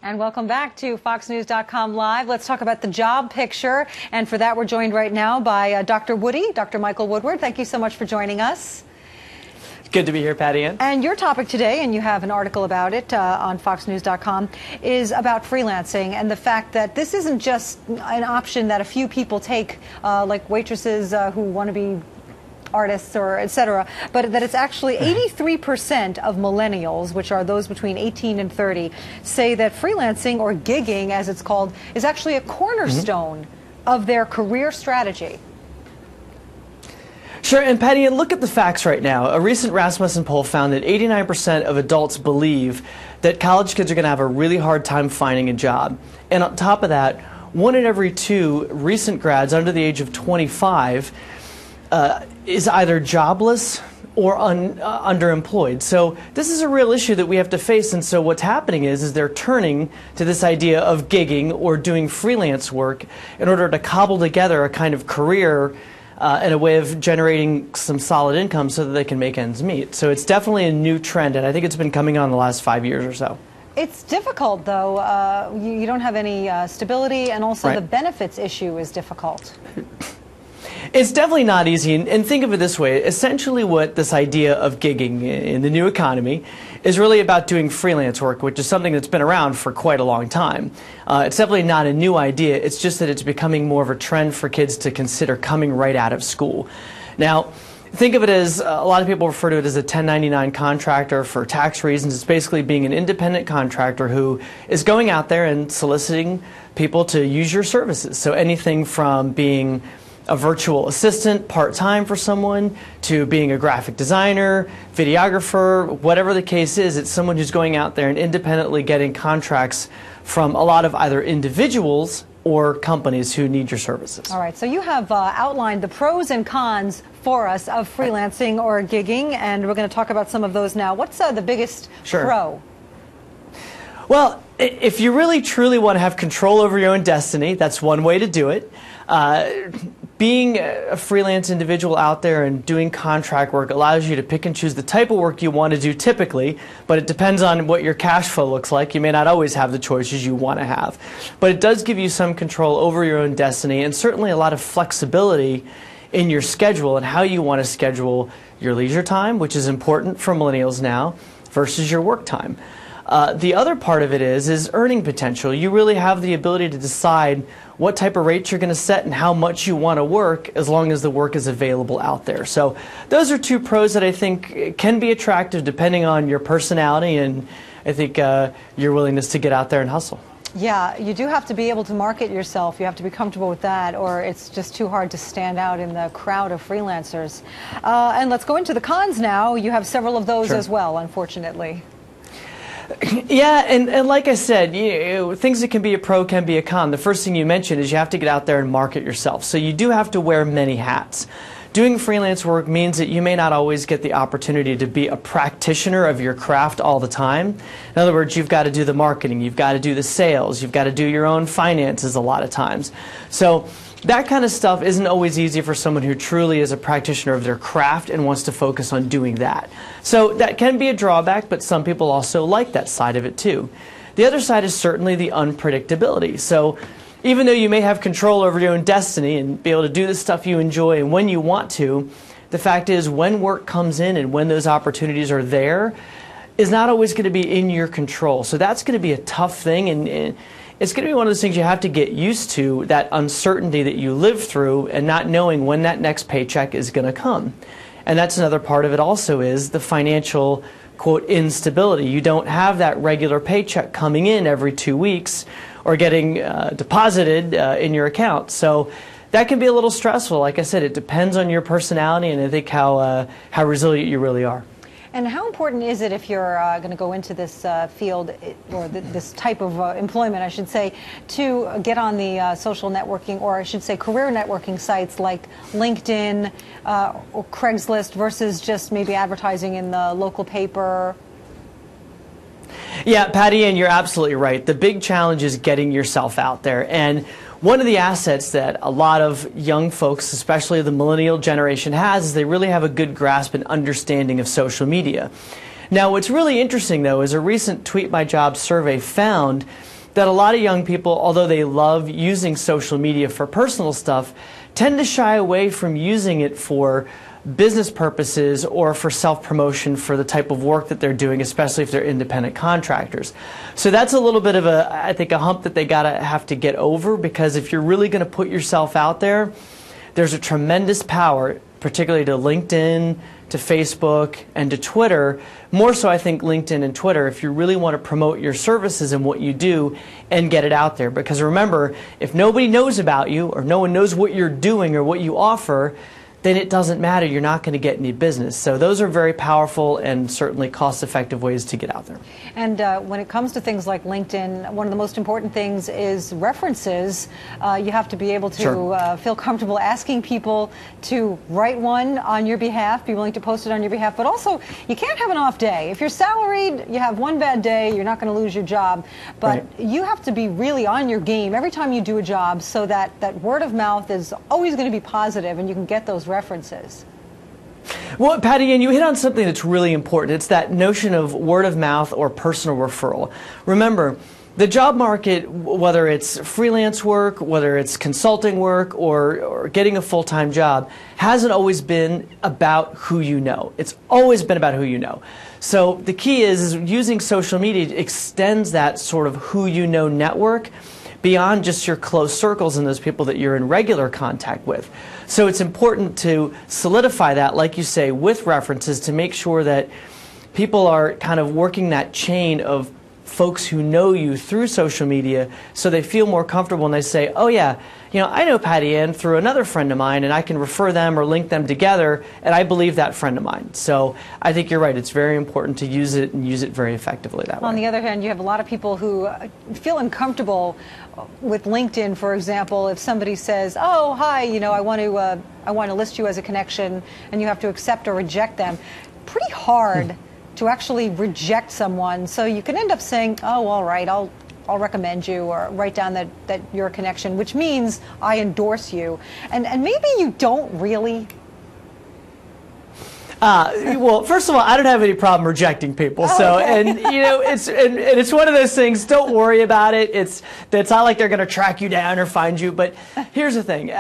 And welcome back to FoxNews.com Live. Let's talk about the job picture. And for that, we're joined right now by Dr. Woody, Dr. Michael Woodward. Thank you so much for joining us. Good to be here, Patty Ann. And your topic today, and you have an article about it on FoxNews.com, is about freelancing and the fact that this isn't just an option that a few people take, like waitresses who want to be artists or etc., but that it's actually 83% of millennials, which are those between 18 and 30, say that freelancing, or gigging as it's called, is actually a cornerstone of their career strategy. Sure, and Patty Ann, look at the facts right now. A recent Rasmussen poll found that 89% of adults believe that college kids are going to have a really hard time finding a job. And on top of that, 1 in every 2 recent grads under the age of 25 is either jobless or underemployed. So this is a real issue that we have to face. And so what's happening is they're turning to this idea of gigging or doing freelance work in order to cobble together a kind of career and a way of generating some solid income so that they can make ends meet. So it's definitely a new trend, and I think it's been coming on the last 5 years or so. It's difficult, though. You don't have any stability, and also the benefits issue is difficult. It's definitely not easy, and think of it this way. Essentially what this idea of gigging in the new economy is really about doing freelance work, which is something that's been around for quite a long time. It's definitely not a new idea. It's just that it's becoming more of a trend for kids to consider coming right out of school. Now, think of it as, a lot of people refer to it as a 1099 contractor for tax reasons. It's basically being an independent contractor who is going out there and soliciting people to use your services. So anything from being a virtual assistant part-time for someone, to being a graphic designer, videographer, whatever the case is, it's someone who's going out there and independently getting contracts from a lot of either individuals or companies who need your services. All right, so you have outlined the pros and cons for us of freelancing or gigging, and we're going to talk about some of those now. What's the biggest pro? Well, if you really truly want to have control over your own destiny, that's one way to do it. Being a freelance individual out there and doing contract work allows you to pick and choose the type of work you want to do typically, but it depends on what your cash flow looks like. You may not always have the choices you want to have. But it does give you some control over your own destiny, and certainly a lot of flexibility in your schedule and how you want to schedule your leisure time, which is important for millennials now, versus your work time. The other part of it is earning potential. You really have the ability to decide what type of rates you're going to set and how much you want to work, as long as the work is available out there. So those are 2 pros that I think can be attractive depending on your personality and I think your willingness to get out there and hustle. Yeah, you do have to be able to market yourself. You have to be comfortable with that, or it's just too hard to stand out in the crowd of freelancers. And let's go into the cons now. You have several of those as well, unfortunately. Yeah, and like I said, things that can be a pro can be a con. The first thing you mentioned is you have to get out there and market yourself. So you do have to wear many hats. Doing freelance work means that you may not always get the opportunity to be a practitioner of your craft all the time. In other words, you've got to do the marketing, you've got to do the sales, you've got to do your own finances a lot of times. So that kind of stuff isn't always easy for someone who truly is a practitioner of their craft and wants to focus on doing that. So that can be a drawback, but some people also like that side of it too. The other side is certainly the unpredictability. So even though you may have control over your own destiny and be able to do the stuff you enjoy and when you want to, the fact is when work comes in and when those opportunities are there is not always going to be in your control. So that's going to be a tough thing, and it's going to be one of those things you have to get used to, that uncertainty that you live through and not knowing when that next paycheck is going to come. And that's another part of it also, is the financial, quote, instability. You don't have that regular paycheck coming in every 2 weeks or getting deposited in your account. So that can be a little stressful. Like I said, it depends on your personality and I think how resilient you really are. And how important is it, if you're going to go into this field, or this type of employment, I should say, to get on the social networking, or I should say career networking sites like LinkedIn or Craigslist, versus just maybe advertising in the local paper? Yeah, Patty Ann, you're absolutely right. The big challenge is getting yourself out there. And one of the assets that a lot of young folks, especially the millennial generation, has is they really have a good grasp and understanding of social media. Now, what's really interesting, though, is a recent Tweet My Job survey found that a lot of young people, although they love using social media for personal stuff, tend to shy away from using it for business purposes or for self-promotion for the type of work that they're doing, especially if they're independent contractors. So that's a little bit of I think, a hump that they have to get over, because if you're really going to put yourself out there, there's a tremendous power, particularly to LinkedIn, to Facebook, and to Twitter. More so, I think, LinkedIn and Twitter, if you really want to promote your services and what you do and get it out there. Because remember, if nobody knows about you or no one knows what you're doing or what you offer, then it doesn't matter. You're not going to get any business. So those are very powerful and certainly cost-effective ways to get out there. And when it comes to things like LinkedIn, one of the most important things is references. You have to be able to feel comfortable asking people to write one on your behalf, be willing to post it on your behalf. But also, you can't have an off day. If you're salaried, you have one bad day, you're not going to lose your job. But you have to be really on your game every time you do a job, so that word of mouth is always going to be positive and you can get those references. Well, Patty, and you hit on something that's really important. It's that notion of word of mouth or personal referral. Remember, the job market, whether it's freelance work, whether it's consulting work, or getting a full-time job, hasn't always been about who you know. It's always been about who you know. So the key is using social media extends that sort of who you know network beyond just your close circles and those people that you're in regular contact with. So it's important to solidify that, like you say, with references to make sure that people are kind of working that chain of folks who know you through social media, so they feel more comfortable and they say, oh yeah, you know, I know Patty Ann through another friend of mine and I can refer them or link them together, and I believe that friend of mine. So I think you're right. It's very important to use it and use it very effectively that way. On the other hand, you have a lot of people who feel uncomfortable with LinkedIn, for example. If somebody says, oh, hi, you know, I want to list you as a connection, and you have to accept or reject them. Pretty hard to actually reject someone. So you can end up saying, oh, all right, I'll recommend you, or write down that you're a connection, which means I endorse you. And maybe you don't really. Well, first of all, I don't have any problem rejecting people. So, and you know, it's one of those things. Don't worry about it. It's not like they're going to track you down or find you. But here's the thing.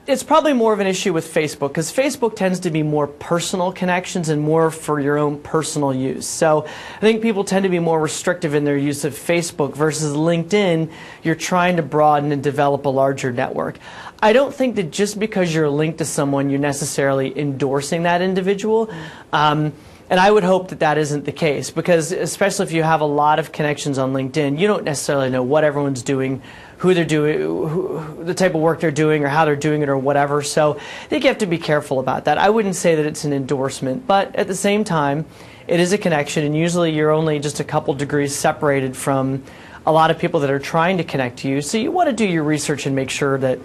It's probably more of an issue with Facebook, because Facebook tends to be more personal connections and more for your own personal use. So I think people tend to be more restrictive in their use of Facebook versus LinkedIn. You're trying to broaden and develop a larger network. I don't think that just because you're linked to someone, you're necessarily endorsing that individual. And I would hope that that isn't the case, because especially if you have a lot of connections on LinkedIn, you don't necessarily know what everyone's doing, who they're doing, the type of work they're doing, or how they're doing it, or whatever. So I think you have to be careful about that. I wouldn't say that it's an endorsement, but at the same time, it is a connection, and usually you're only just a couple degrees separated from a lot of people that are trying to connect to you. So you want to do your research and make sure that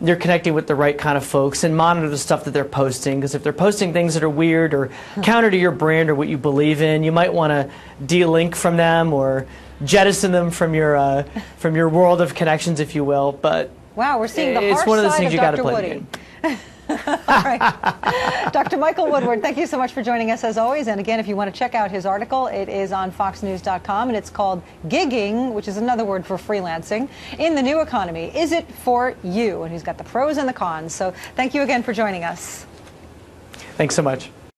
you're connecting with the right kind of folks, and monitor the stuff that they're posting, because if they're posting things that are weird or counter to your brand or what you believe in, you might want to de-link from them or jettison them from your world of connections, if you will. But wow, we're seeing the harsh it's one of those side things of you got to Dr. play Woody. the game. All right. Dr. Michael Woodward, thank you so much for joining us as always. And again, if you want to check out his article, it is on foxnews.com, and it's called Gigging, which is another word for freelancing, in the New Economy. Is it for you? And he's got the pros and the cons. So thank you again for joining us. Thanks so much.